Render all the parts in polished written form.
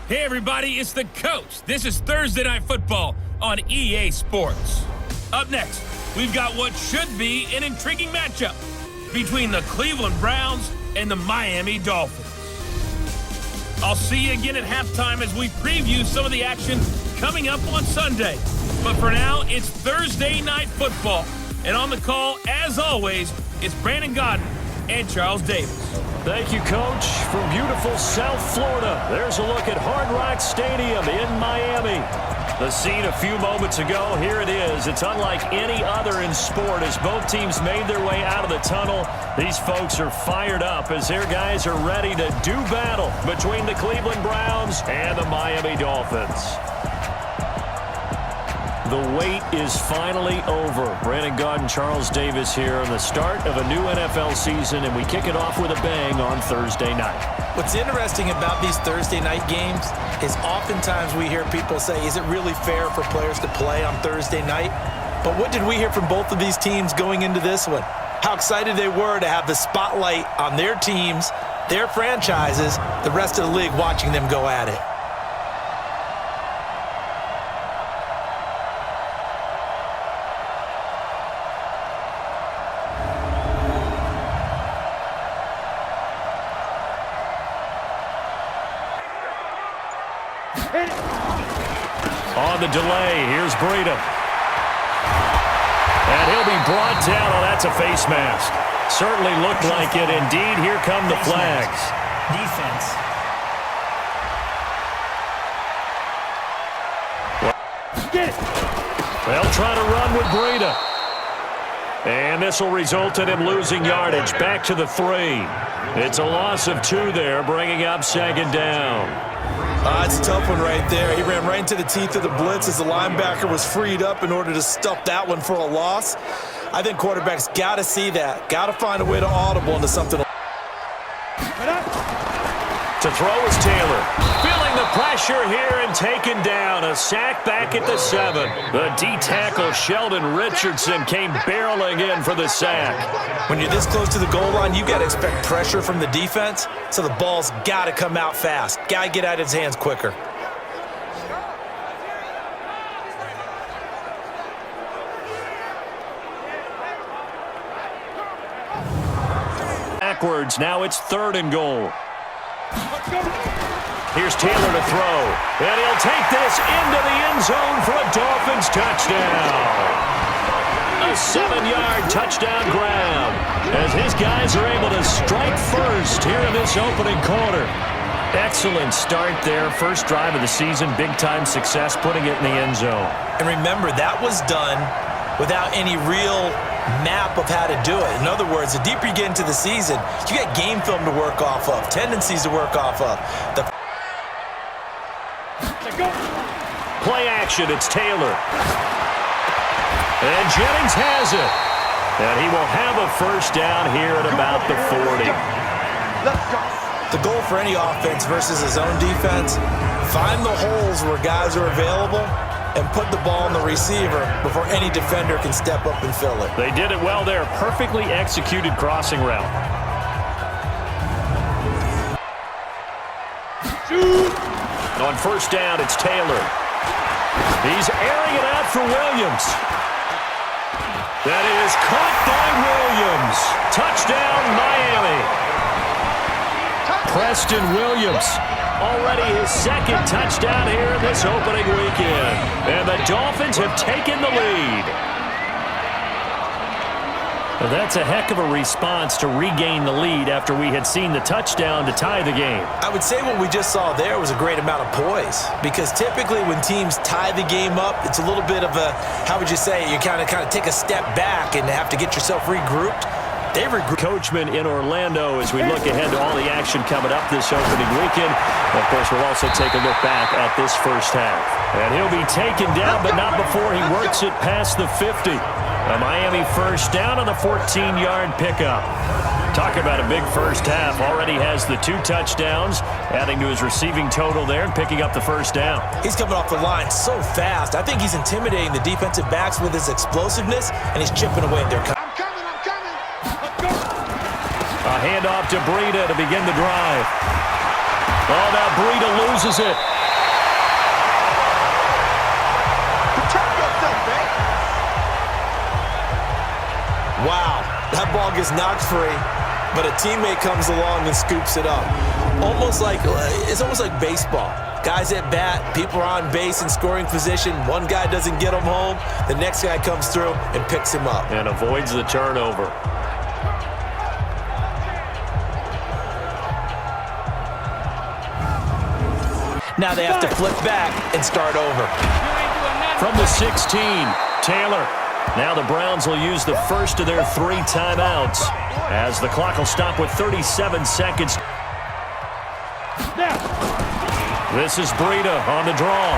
Hey everybody, it's the coach. This is Thursday Night Football on EA Sports. Up next, we've got what should be an intriguing matchup between the Cleveland Browns and the Miami Dolphins. I'll see you again at halftime as we preview some of the action coming up on Sunday. But for now, it's Thursday Night Football. And on the call, as always, it's Brandon Godden and Charles Davis. Thank you, Coach. From beautiful South Florida, there's a look at Hard Rock Stadium in Miami. The scene a few moments ago, here it is. It's unlike any other in sport as both teams made their way out of the tunnel. These folks are fired up as their guys are ready to do battle between the Cleveland Browns and the Miami Dolphins. The wait is finally over. Brandon Godden, Charles Davis here on the start of a new NFL season, and we kick it off with a bang on Thursday night. What's interesting about these Thursday night games is oftentimes we hear people say, is it really fair for players to play on Thursday night? But what did we hear from both of these teams going into this one? How excited they were to have the spotlight on their teams, their franchises, the rest of the league watching them go at it. On the delay, here's Breida. And he'll be brought down. Oh, that's a face mask. Certainly looked like it. Indeed, here come the flags. Defense. They'll try to run with Breida. And this will result in him losing yardage. Back to the 3. It's a loss of 2 there, bringing up second down. It's a tough one right there. He ran right into the teeth of the blitz as the linebacker was freed up in order to stuff that one for a loss. I think quarterbacks got to see that. Got to find a way to audible into something. To throw is Taylor. Feeling the pressure here and taken down. A sack back at the 7. The D-tackle Sheldon Richardson came barreling in for the sack. When you're this close to the goal line, you got to expect pressure from the defense, so the ball's got to come out fast. Got to get out of his hands quicker. Backwards, now it's 3rd and goal. Here's Taylor to throw, and he'll take this into the end zone for a Dolphins touchdown. A 7-yard touchdown grab as his guys are able to strike first here in this opening quarter. Excellent start there. First drive of the season, big-time success, putting it in the end zone. And remember, that was done without any real map of how to do it. In other words, the deeper you get into the season, you got game film to work off of, tendencies to work off of. Play action, it's Taylor. And Jennings has it. And he will have a first down here at about the 40. The goal for any offense versus his own defense, find the holes where guys are available and put the ball on the receiver before any defender can step up and fill it. They did it well there. Perfectly executed crossing route. On first down, it's Taylor. He's airing it out for Williams. That is caught by Williams. Touchdown, Miami. Preston Williams. Already his 2nd touchdown here in this opening weekend. And the Dolphins have taken the lead. Well, that's a heck of a response to regain the lead after we had seen the touchdown to tie the game. I would say what we just saw there was a great amount of poise, because typically when teams tie the game up, it's a little bit of a, how would you say, you kind of take a step back and have to get yourself regrouped. They regrouped. Coachman in Orlando as we look ahead to all the action coming up this opening weekend. Of course, we'll also take a look back at this first half. And he'll be taken down, but not before he works it past the 50. A Miami first down on the 14-yard pickup. Talk about a big first half. Already has the 2 touchdowns, adding to his receiving total there and picking up the first down. He's coming off the line so fast. I think he's intimidating the defensive backs with his explosiveness, and he's chipping away at their coverage. A handoff to Breida to begin the drive. Oh, now Breida loses it. Wow, that ball gets knocked free, but a teammate comes along and scoops it up. It's almost like baseball. Guys at bat, people are on base in scoring position. One guy doesn't get him home. The next guy comes through and picks him up. And avoids the turnover. Now they have to flip back and start over. From the 16, Taylor. Now the Browns will use the first of their 3 timeouts as the clock will stop with 37 seconds. This is Breida on the draw.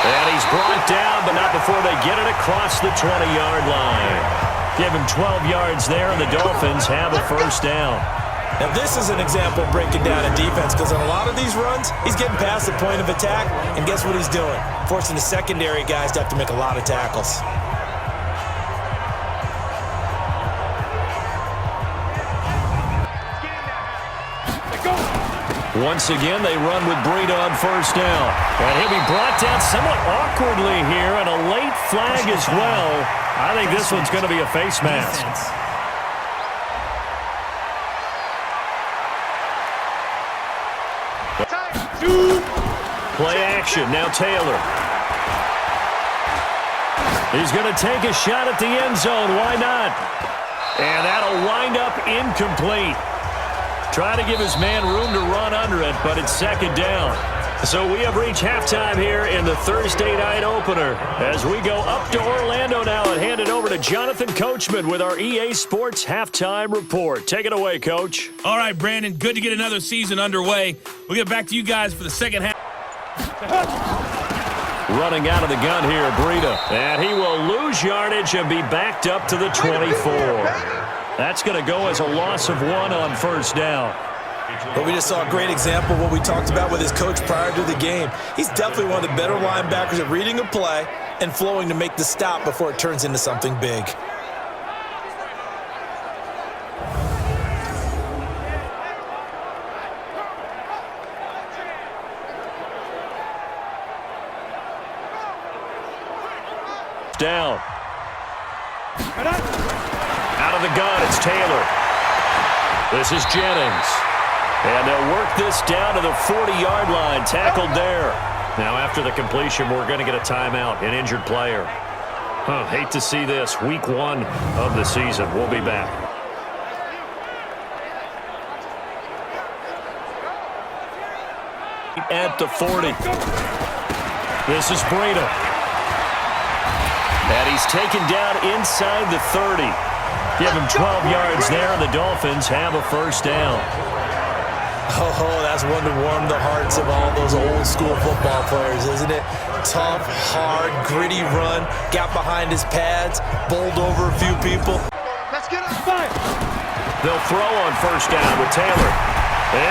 And he's brought down, but not before they get it across the 20-yard line. Give him 12 yards there, and the Dolphins have a first down. Now this is an example of breaking down a defense, because on a lot of these runs, he's getting past the point of attack, and guess what he's doing? Forcing the secondary guys to have to make a lot of tackles. Once again, they run with Breida on first down. And he'll be brought down somewhat awkwardly here, and a late flag as well. I think this one's going to be a face mask. Play action, now Taylor. He's going to take a shot at the end zone, why not? And that'll wind up incomplete. Trying to give his man room to run under it, but it's second down. So we have reached halftime here in the Thursday night opener as we go up to Orlando now and hand it over to Jonathan Coachman with our EA Sports Halftime Report. Take it away, Coach. All right, Brandon, good to get another season underway. We'll get back to you guys for the second half. Running out of the gun here, Breida. And he will lose yardage and be backed up to the 24. That's going to go as a loss of 1 on first down. But we just saw a great example of what we talked about with his coach prior to the game. He's definitely one of the better linebackers at reading a play and flowing to make the stop before it turns into something big. Down. Out of the gun, it's Taylor. This is Jennings. And they'll work this down to the 40-yard line, tackled there. Now after the completion, we're going to get a timeout, an injured player. Hate to see this. Week 1 of the season. We'll be back. At the 40. This is Breida. And he's taken down inside the 30. Give him 12 yards there, and the Dolphins have a first down. Oh, that's one to warm the hearts of all those old-school football players, isn't it? Tough, hard, gritty run, got behind his pads, bowled over a few people. Let's get it. They'll throw on first down with Taylor.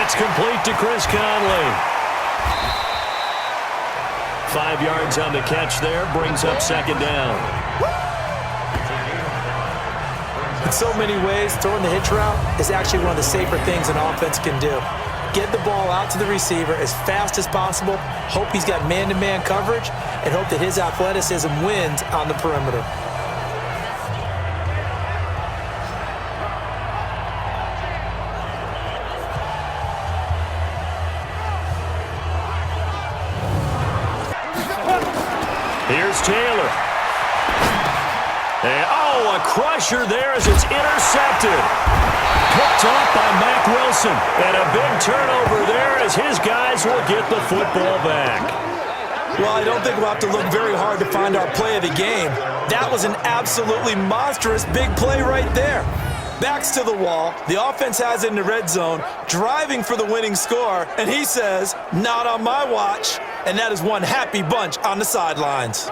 It's complete to Chris Conley. 5 yards on the catch there, brings up second down. In so many ways, throwing the hitch route is actually one of the safer things an offense can do. Get the ball out to the receiver as fast as possible, hope he's got man-to-man coverage, and hope that his athleticism wins on the perimeter. Here's Taylor. And, a crusher there as it's intercepted. Picked off by Mack Wilson. And a big turnover there as his guys will get the football back. Well, I don't think we'll have to look very hard to find our play of the game. That was an absolutely monstrous big play right there. Backs to the wall. The offense has it in the red zone, driving for the winning score. And he says, not on my watch. And that is one happy bunch on the sidelines.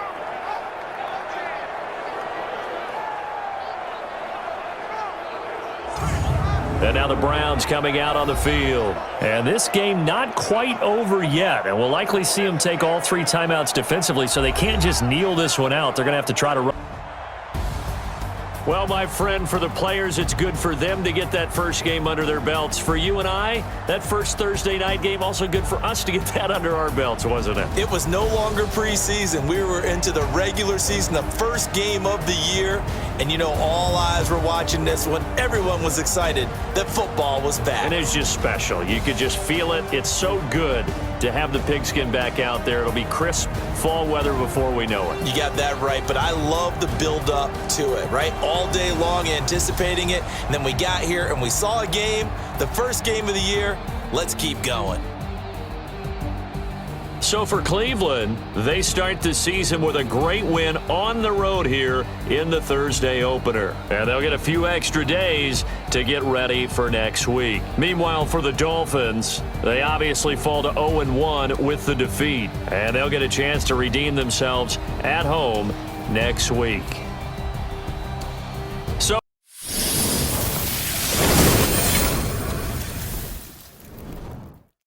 And now the Browns coming out on the field. And this game not quite over yet. And we'll likely see them take all 3 timeouts defensively, so they can't just kneel this one out. They're going to have to try to run. Well, my friend, for the players, it's good for them to get that first game under their belts. For you and I, that first Thursday night game, also good for us to get that under our belts, wasn't it? It was no longer preseason. We were into the regular season, the first game of the year. And, you know, all eyes were watching this one. Everyone was excited that football was back. And it's just special. You could just feel it. It's so good to have the pigskin back out there. It'll be crisp fall weather before we know it. You got that right, but I love the build-up to it, right? All day long anticipating it, and then we got here and we saw a game, the first game of the year. Let's keep going. So for Cleveland, they start the season with a great win on the road here in the Thursday opener. And they'll get a few extra days to get ready for next week. Meanwhile, for the Dolphins, they obviously fall to 0-1 with the defeat. And they'll get a chance to redeem themselves at home next week.